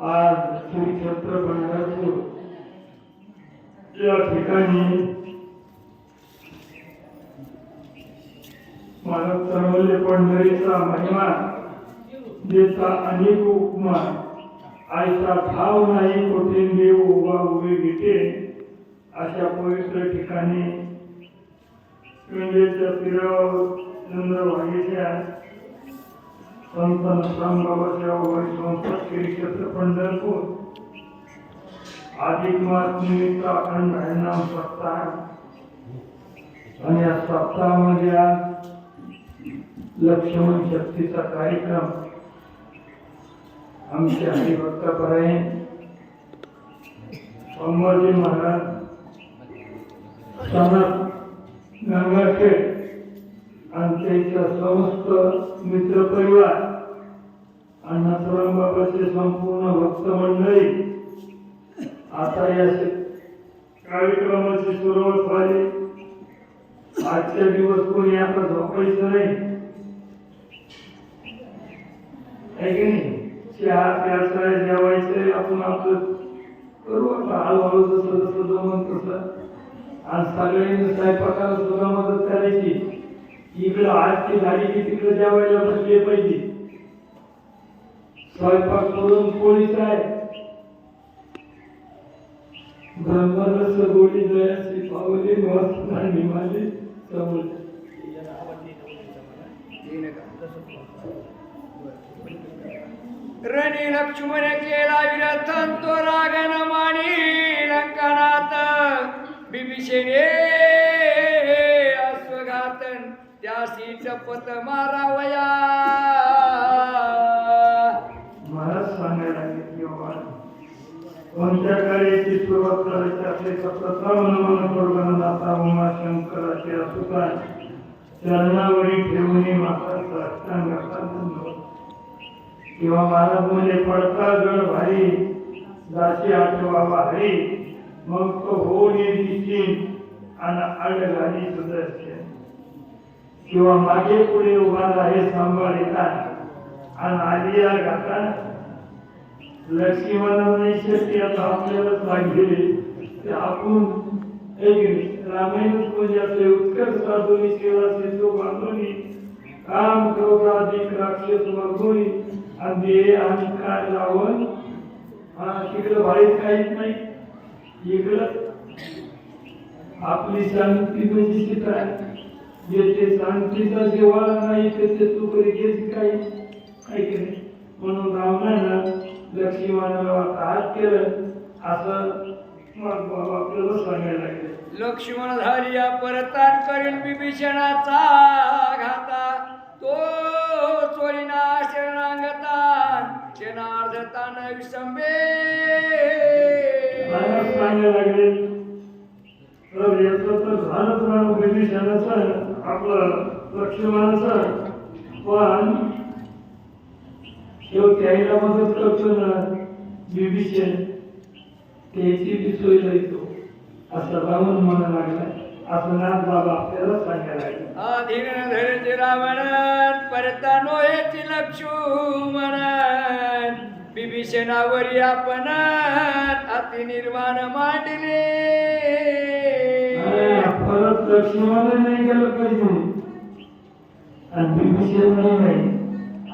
आज श्री क्षेत्र पंढरपूर या ठिकाणी मानव चळवळले पंढरीचा महिमा देता अनेक उपमा आयचा ठाव नाही कोठे देव उभा उभे भेटे अशा पवित्र ठिकाणी पिंडीच्या तीरावर चंद्रभागेच्या संत रामबाबाच्या संस्था श्री क्षेत्र पंढरपूर अधिक मास निमित्त अखंड हरिनाम सप्ताह आणि या सप्ताहामध्ये आज लक्ष्मण शक्तीचा कार्यक्रम आमचे हरिभक्त परायण संभाजी महाराज सनत गंगाखेड आणि त्यांच्या समस्त मित्रपरिवार आणि बाबाचे संपूर्ण भक्त मंडळी आता या कार्यक्रमाची सुरुवात झाली. आजच्या दिवस कोणी आता झोपायचं नाही की नाही. चहा प्यायचा जेवायचंय आपण आपलं करू आता हळूहळू जसं जसं जमन तसं. आणि सगळ्यांनी स्वयंपाकाला सुद्धा मदत करायची. इकडं आरती झाली की तिकडे जेवायला बसले पाहिजे. स्वयंपाक करून पोळीच आहे ब्रह्मरस गोडी जयाची पावली मस्त निमाली समोर रणी लक्ष्मण केला विरथन तो रागन मानी लंकनाथ बिभीषणे अश्वघातन त्यासी चपत मारावया. महाराज सांगायला लागले कोणत्या कार्याची सुरुवात करायची असेल तर प्रथम नमन प्रभुनाथा उमा शंकराचे असुता चरणावरी ठेवणे माता साष्टांगाचा किंवा महाराज म्हणजे पडता जड भारी दाशी आठवावा हरी मग तो होऊन दिसतील आणि अड घाली सुदर्शन किंवा मागे पुढे उभा राहे सांभाळतात आणि आलिया घातात लक्ष्मणाला नाही शक्य आता आपल्यालाच लागले ते आपण रामायणच म्हणजे आपले उत्कर्ष साधूनी सेवा सिंधू बांधूनी काम क्रोधाधिक राक्षस वर्गोनी आणि दे आणि काय लावून तिकडं बाहेर काहीच नाही. इकडं आपली शांती म्हणजे चित्र आहे. जे शांतीचा जेव्हा नाही ते तू कधी घेत काही की नाही. म्हणून रावणानं लक्ष्मणाला हात केलं असं आपल्याला सांगायला लागले. लक्ष्मण झालिया परतान करील बिभीषणाचा घाता तो चोरीना शरणांगतान क्षणार्धतान विसंबे सांगायला लागले. तर याचं तर झालंच राम बिभीषणाचं आपलं लक्ष्मणाचं पण शेवटी आईला मदत करतो ना बिभीषण त्याची बी सोय लावतो असं रावण म्हणा लागला. असं नाथ बाबा आपल्याला सांगायला लागले. अधीन धरते रावण परतानो हेची लक्ष्मण बिभीषणावरी आपण अति निर्माण मांडले. परत लक्ष्मण नाही गेलं पाहिजे आणि बिभीषण नाही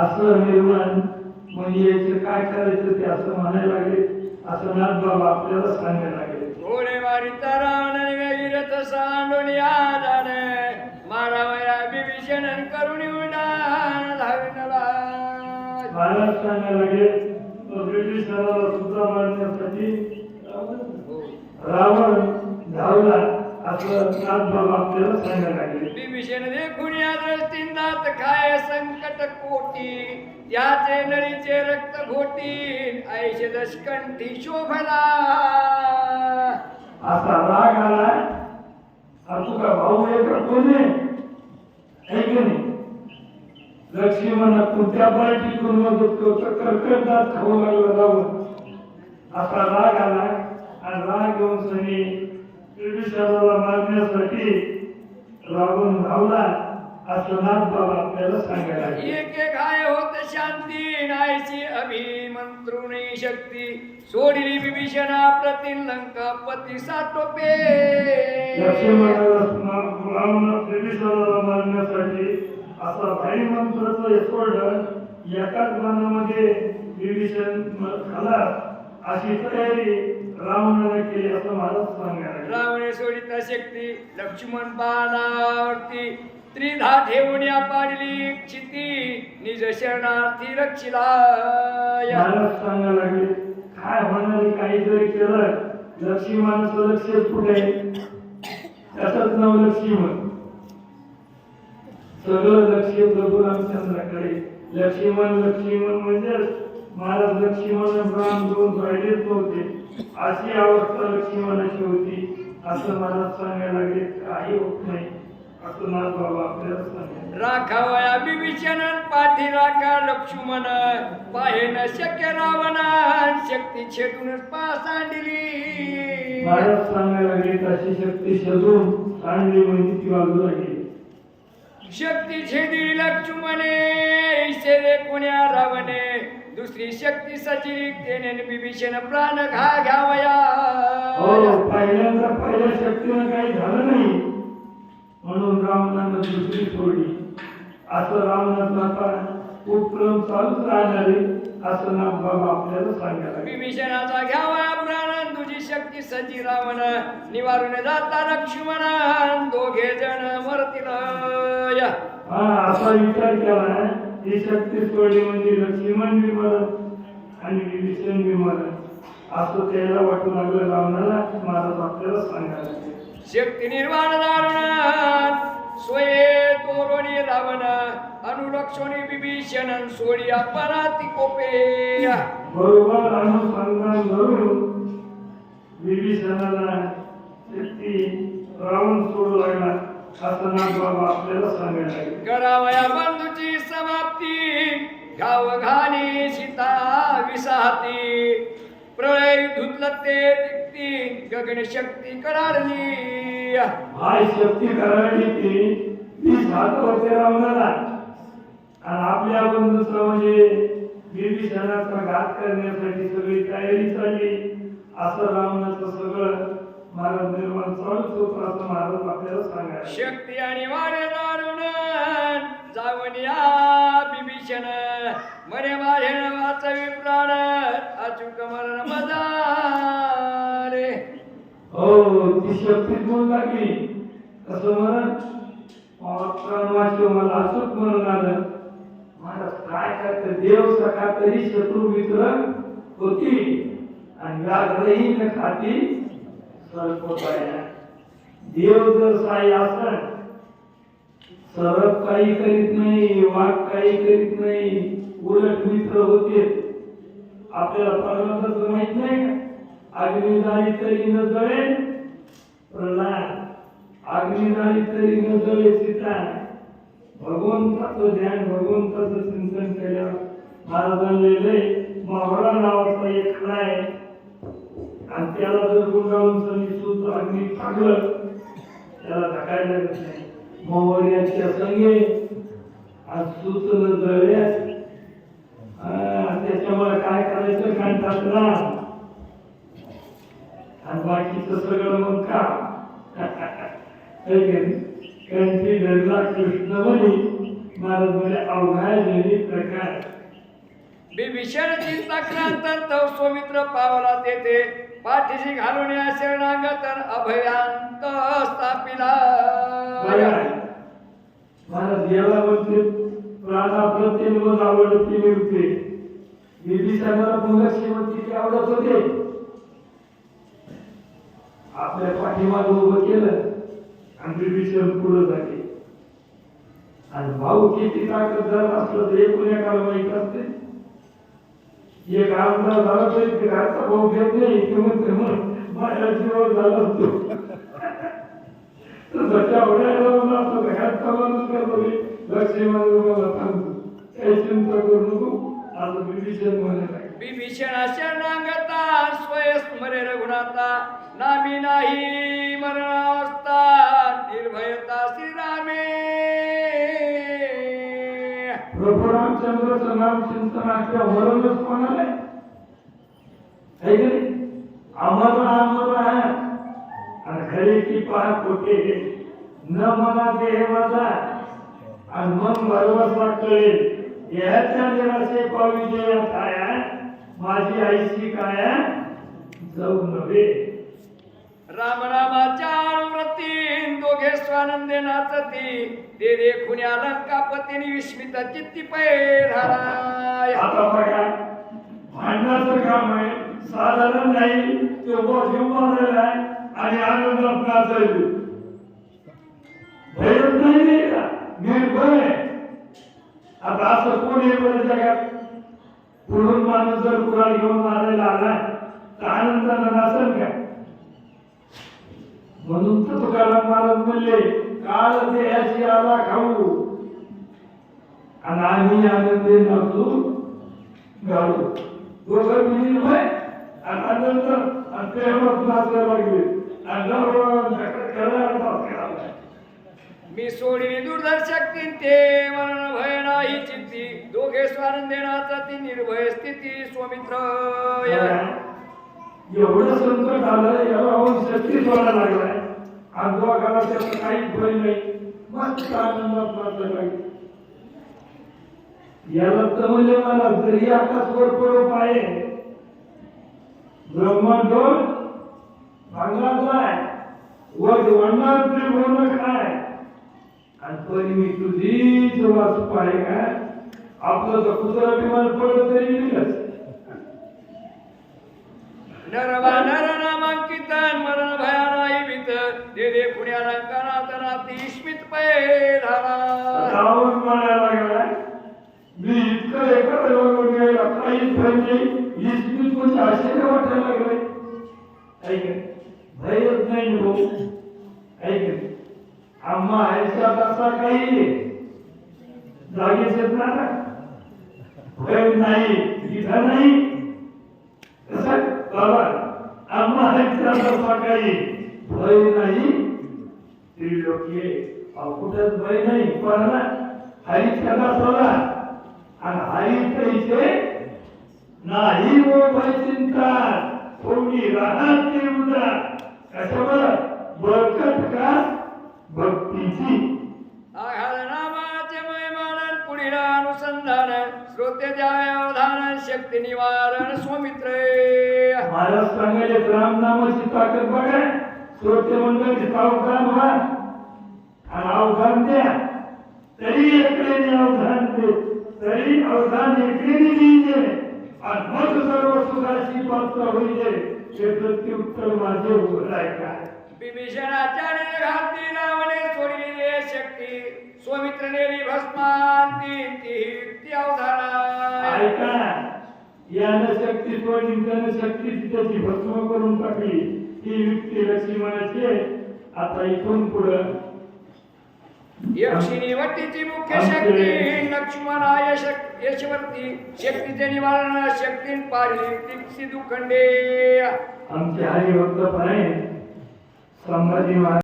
असं निर्माण म्हणजे याचं काय करायचं ते असं म्हणायला लागले. असं नाथ बाबा आपल्याला सांगायला लागले. घोडे मारिता रावण विरथ सांडून आजान मारावया बिभीषण करुणी उडान धाविनला. महाराज सांगायला लागले. ब्रिटिशाला सुद्धा मारण्यासाठी रावण धावला असं नाथ बाबा आपल्याला सांगायला लागले. बिभीषण देखून तीन काय संकट कोटी त्याचे नळीचे रक्त घोटी ऐशे दशकंठी शोभला. असा राग आलाय तुका भाऊ एक कोणी आहे की नाही. लक्ष्मण कोणत्या पार्टी करून मदत करतो कर्कटात खाऊ लागला रावण. असा राग आलाय आणि राग घेऊन सनी बिभीषणाला मारण्यासाठी रावण धावला असं नाथ बाबा आपल्याला सांगायला. एक एक आहे होत शांती नाहीची अभिमंत्रुणी कोणी शक्ती सोडली विभीषणा प्रति लंकापती साटोपे लक्ष्मणाला रावणाला विभीषणाला मारण्यासाठी असा भारी मंत्राचं सोडलं एकाच बाणामध्ये विभीषण खाला अशी तयारी रावणाने केली असं मला सांगायला रावणे सोडिता शक्ती लक्ष्मण बाणावरती त्रिधा ठेवून या पाडली क्षिती निज शरणार्थी रक्षिला मला सांगायला लागले काय होणार काही जरी केलं लक्ष्मणाचं लक्ष कुठे त्याचंच नाव लक्ष्मण सगळं लक्ष प्रभू रामचंद्राकडे लक्ष्मण म्हणजे महाराज लक्ष्मण राम दोन राहिलेच नव्हते अशी अवस्था लक्ष्मणाची होती असं मला सांगायला लागले काही होत नाही असं माझ बाबा आपल्याला सांगितलं राखावया विभीषण पाठी राखा लक्ष्मण पाहे न शक्य रावण शक्ती छेदून सांडली महाराज सांगायला लागले तशी शक्ती शोधून सांडली म्हणजे ती बाजूला गेली शक्ती छेदी लक्ष्मणे ईश्वरे कोण्या रावणे दुसरी शक्ती सचिरी तेने विभीषण प्राण घ्यावया हो पहिल्या शक्तीनं काही झालं नाही म्हणून रावणानं दुसरी सोडली असं रावणाचं आता उपक्रम चालूच राहणार आहे असं नाम बाबा आपल्याला सांगायला विभीषणाचा घ्यावया प्राण तुझी शक्ती सची रावण निवारून जाता लक्ष्मण दोघे जण मरतील हा असा विचार केला ही शक्ती सोडली म्हणजे लक्ष्मण बी मरत आणि विभीषण बी मरत असं त्याला वाटू लागलं रावणाला महाराज आपल्याला सांगायला शक्ती निर्वाण दारुण स्वये तोरणी रावण अनुलक्षणी विभीषण सोडी अपराती कोपे बरोबर अनुसंधान धरून विभीषणाला शक्ती रावण सोडू लागला असं नाम बाबा आपल्याला सांगायला लागले करावया बंधूची समाप्ती गाव घाणी सीता विसाहती प्रलय धुतलं ते दिक्ती गगन शक्ती कडाडली हाय शक्ती करायची ती सात होते रावणाला आणि आपल्या बंधूचं म्हणजे विभीषणाचा घात करण्यासाठी सगळी तयारी झाली असं रावणाचं सगळं महाराज निर्माण चालूच होतं असं महाराज आपल्याला सांगायला शक्ती आणि वाढे दारुण जाऊन या विभीषण मरे माझे वाचवी प्राण अचूक मरण मजारे हो ती शक्ती कोण लागली कसं म्हणत मला अचूक म्हणून आलं महाराज काय करतं देव सखा तरी शत्रू मित्र होती आणि व्याघ्रही न खाती सर्पोपाया देव जर साई असन सरप काही करीत नाही वाघ काही करीत नाही उलट मित्र होते आपल्याला परमात्माचं माहित नाही का अग्नी झाली तरी न जळे प्रल्हाद अग्नी झाली तरी न जळे सीता भगवंताचं ध्यान भगवंताचं चिंतन केल्यावर महाराजांनी मावळा नावाचा एक खडा आहे आणि त्याला जर गुंडाळून सुद्धा अग्नी टाकलं त्याला ढकायला लागत नाही मोहऱ्याच्या संगे आणि सुचलं जळल्या त्याच्यामुळे काय करायचं कंठातला आणि बाकीचं सगळं मग का कंठी धरला कृष्ण म्हणी महाराज म्हणजे अवघाय जरी प्रकार विभीषण चिंताक्रांत तव सौमित्र पावला तेथे पाठीशी घालून या शरणागत अभयांत स्थापिला महाराज याला म्हणते प्राणाप्रती मग आवडती मिळते विभीषणाला पुन्हा श्रीमंतीची आवडत होते आपल्या पाठीमाग उभं केलं आणि विभीषण पुढं झाले आणि भाऊ किती ताकददार असलं तर एकूण एकाला माहीत असते एक आमदार झाला तरी ते घरचा भाऊ घेत नाही ते म्हणते मग माझ्या जीवावर झाला असतो घरचा माणूस करतो लक्ष्मण सांगतो काही चिंता करू नको आज विभीषण म्हणत आहे विभीषण शरणागता स्वयस्मरे रघुनाथा नामी नाही मरणावस्था निर्भयता श्रीरामे प्रभू रामचंद्राचं नाम चिंतनाच्या वरूनच कोणाला है की नाही? अमर अमर आहे आणि खरे की पाहत होते न मना देह माझा आणि मन भरवस वाटले याच्या निराशे पावी जे काय माझी आईची काय जाऊ नव्हे. राम रामाच्या अनुवृत्ती दोघे स्वानंदे नाचती ते देखून अलंकापतीने विस्मित चित्ती पैराय. आता बघा भांडणाचं काम आहे साधारण नाही तो बोध मारलेला आहे आणि आनंदात नाचायचं भयच नाही का निर्भय. आता असं कोणी बरं जगात पुढून माणूस जर कुराड घेऊन मारायला आला तर आनंदानं नाचल का? म्हणून तर तुकाराम महाराज म्हणले काळ देहाची आला खाऊ आणि आम्ही आनंदे नाचू गाऊ. दोघं मिळून होय आणि आनंद आणि प्रेमात नाचायला लागले आणि मी सोडली दुर्धर शक्ती ते मरण भय नाही चित्ती दोघे स्वानंदे नाचती निर्भय स्थिती स्वमित्र. एवढं संकट आलं याला होऊन शक्ती व्हायला लागलाय आणि दोघाला त्याचं काहीच भय नाही मस्त आनंदात नाचायला लागले. याला तर म्हणजे मला जरी आकाशवर पडो पाये ब्रह्मांड भांगाचा आहे वर वंडार तरी बोलणं काय आणि तरी मी तुझीच वाच पाय काय आपलं तर कुत्रा बिमार पडलं तरी दिलंच. नरवा नर नामांकितन मरण भया नाही भीत दे दे पुण्या रंकानात नाती स्मित पैराय. रावण म्हणायला लागलाय मी इतकं एका लोक गेला काहीच भय नाही इसमीत म्हणजे आश्चर्य वाटायला लागलंय. ऐक भयच नाही हो ऐक आम्हा ह्याच्या तसा काही जागेच येत ना भय नाही इथं नाही कसं बाबा आम्हा ह्याच्या तसा काही भय नाही त्रिलोकी कुठंच भय नाही पण हरिच्या दासाला आणि हरिचे नाही वो भय चिंता थोडी राहते उदा कशावर बळकट का भक्तीची. आघात नामाचे महिमान पुढील अनुसंधान श्रोते द्यावे अवधान शक्ती निवारण स्वमित्र. महाराज सांगायले राम नामाची ताकद बघा श्रोते मंडळी सावधान व्हा आणि अवधान द्या तरी एकट्याने अवधान दे तरी अवधान एकट्याने देईजे आणि मग सर्व सुखाची पात्र होईजे हे प्रत्युत्तर माझे बोलाय काय. विभीषणाच्या घाती लावणे सोडलेली शक्ती स्वमित्र नेली भस्मांती ती अवधाना. ऐका यानं शक्ती सोडली त्यानं शक्ती त्याची भस्म करून टाकली ही युक्ती लक्ष्मणाची आहे. आता इथून पुढं यक्षिणी वट्टीची मुख्य शक्ती लक्ष्मणा यशवर्ती शक्तीचे निवारण शक्ती पारली ती दुखंडे. आमचे हरिभक्त पण आहे संभाजी महाराज